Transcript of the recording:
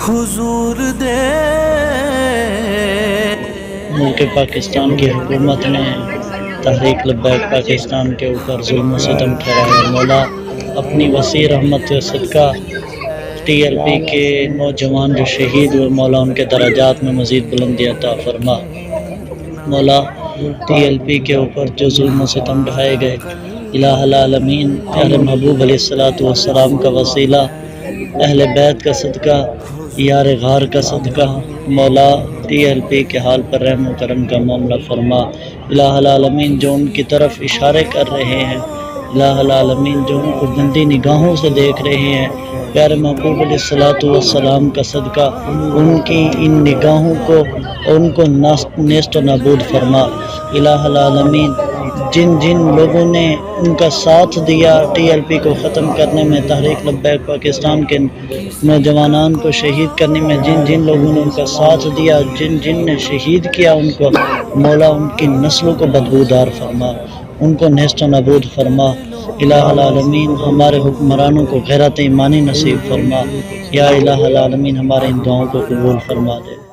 حضور دے ملک پاکستان کی حکومت نے تحریک لبیک پاکستان کے اوپر ظلم و ستم ٹھہرایا۔ مولا اپنی وسیع رحمت و صدقہ ٹی ایل پی کے نوجوان جو شہید ہوئے، مولا ان کے درجات میں مزید بلندی عطا فرما۔ مولا ٹی ایل پی کے اوپر جو ظلم و ستم ڈھائے گئے، الہ العالمین پیارے محبوب علیہ السلام کا وسیلہ، اہل بیت کا صدقہ، یار غار کا صدقہ، مولا ٹی ایل پی کے حال پر رحم و کرم کا معاملہ فرما۔ الہ العالمین جو ان کی طرف اشارے کر رہے ہیں، الہ العالمین جو ان کو گندی نگاہوں سے دیکھ رہے ہیں، پیارے محبوب علیہ السلام کا صدقہ ان کی ان نگاہوں کو ان کو نیست و نابود فرما۔ الہ العالمین جن جن لوگوں نے ان کا ساتھ دیا ٹی ایل پی کو ختم کرنے میں، تحریک لبیک پاکستان کے نوجوانان کو شہید کرنے میں جن جن لوگوں نے ان کا ساتھ دیا، جن جن نے شہید کیا ان کو، مولا ان کی نسلوں کو بدبودار فرما، ان کو نیست و نابود فرما۔ الہ العالمین ہمارے حکمرانوں کو غیرت ایمانی نصیب فرما۔ یا الہ العالمین ہمارے ان دعاؤں کو قبول فرما دے۔